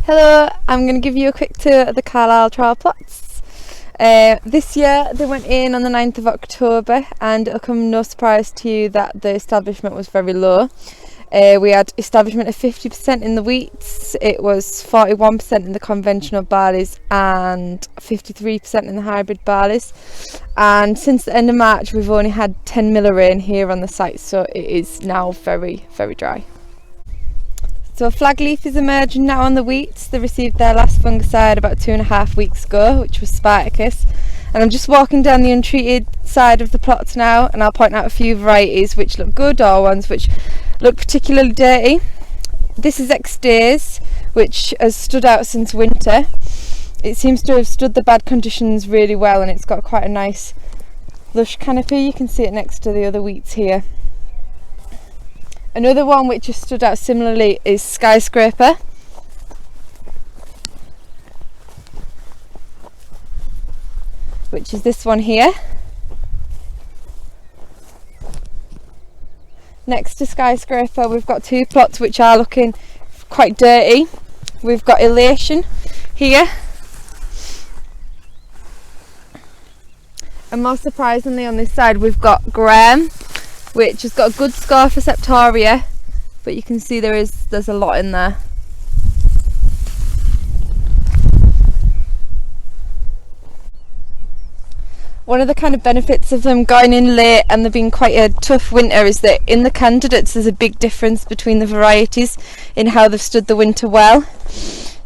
Hello, I'm going to give you a quick tour of the Carlisle trial plots. This year they went in on the 9th of October, and it'll come no surprise to you that the establishment was very low. We had establishment of 50% in the wheats, it was 41% in the conventional barleys and 53% in the hybrid barleys. And since the end of March we've only had 10 mil of rain here on the site, so it is now very, very dry. So flag leaf is emerging now on the wheats. They received their last fungicide about 2.5 weeks ago, which was Spartacus. And I'm just walking down the untreated side of the plots now, and I'll point out a few varieties which look good or ones which look particularly dirty. This is X-Days, which has stood out since winter. It seems to have stood the bad conditions really well, and it's got quite a nice lush canopy. You can see it next to the other wheats here. Another one which has stood out similarly is Skyscraper. Which is this one here. Next to Skyscraper we've got two plots which are looking quite dirty. We've got Elation here. And most surprisingly on this side we've got Graham, which has got a good score for Septoria, but you can see there's a lot in there. One of the kind of benefits of them going in late and there being quite a tough winter is that in the candidates there's a big difference between the varieties in how they've stood the winter well.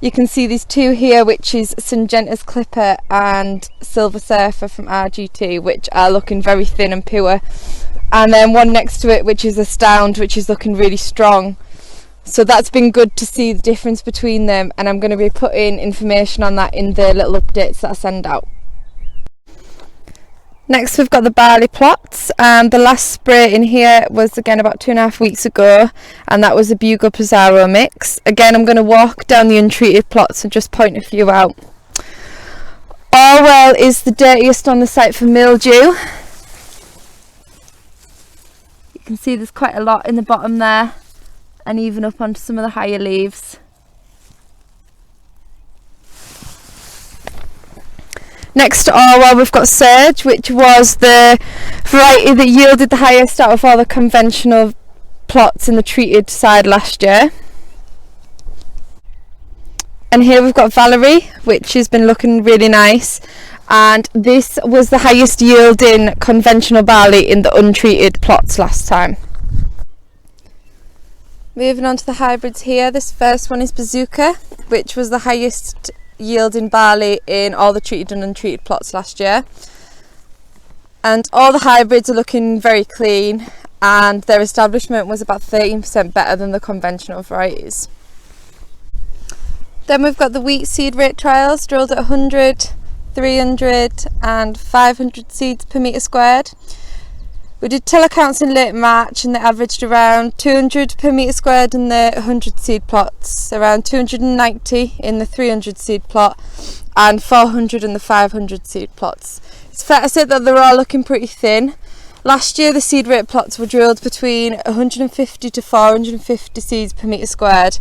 You can see these two here, which is Syngenta's Clipper and Silver Surfer from RGT, which are looking very thin and pure. And then one next to it which is Astound, which is looking really strong. So that's been good to see the difference between them, and I'm going to be putting information on that in the little updates that I send out. Next we've got the barley plots, and the last spray in here was again about 2.5 weeks ago, and that was a Bugle Pizarro mix. Again I'm going to walk down the untreated plots and just point a few out. Orwell is the dirtiest on the site for mildew. You can see there's quite a lot in the bottom there, and even up onto some of the higher leaves. Next to Orwell we've got Surge, which was the variety that yielded the highest out of all the conventional plots in the treated side last year. And here we've got Valerie, which has been looking really nice, and this was the highest yielding conventional barley in the untreated plots last time. Moving on to the hybrids here, this first one is Bazooka, which was the highest yielding barley in all the treated and untreated plots last year. And all the hybrids are looking very clean, and their establishment was about 13% better than the conventional varieties. Then we've got the wheat seed rate trials, drilled at 100, 300 and 500 seeds per metre squared. We did telecounts in late March, and they averaged around 200 per metre squared in the 100 seed plots, around 290 in the 300 seed plot and 400 in the 500 seed plots. It's fair to say that they're all looking pretty thin. Last year the seed rate plots were drilled between 150 to 450 seeds per metre squared,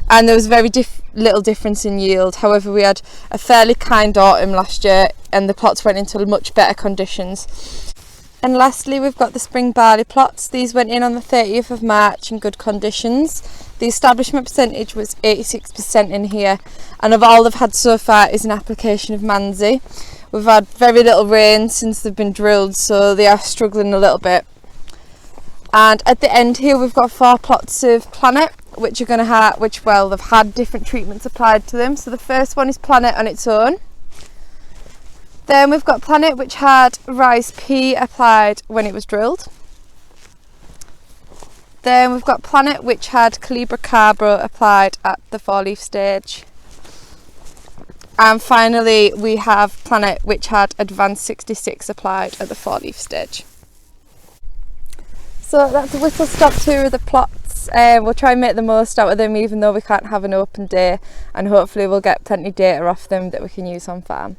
and there was very little difference in yield. However, we had a fairly kind autumn last year and the plots went into much better conditions. And lastly we've got the spring barley plots. These went in on the 30th of March in good conditions. The establishment percentage was 86% in here, and of all they've had so far is an application of Manzi. We've had very little rain since they've been drilled, so they are struggling a little bit. And at the end here we've got 4 plots of Planet, which are going to have, they've had different treatments applied to them. So the first one is Planet on its own. Then we've got Planet, which had Rise P applied when it was drilled. Then we've got Planet, which had Calibra Carbro applied at the 4-leaf stage. And finally we have Planet, which had Advanced 66 applied at the 4-leaf stage. So that's a whistle stop tour of the plots. We'll try and make the most out of them even though we can't have an open day, and hopefully we'll get plenty of data off them that we can use on farm.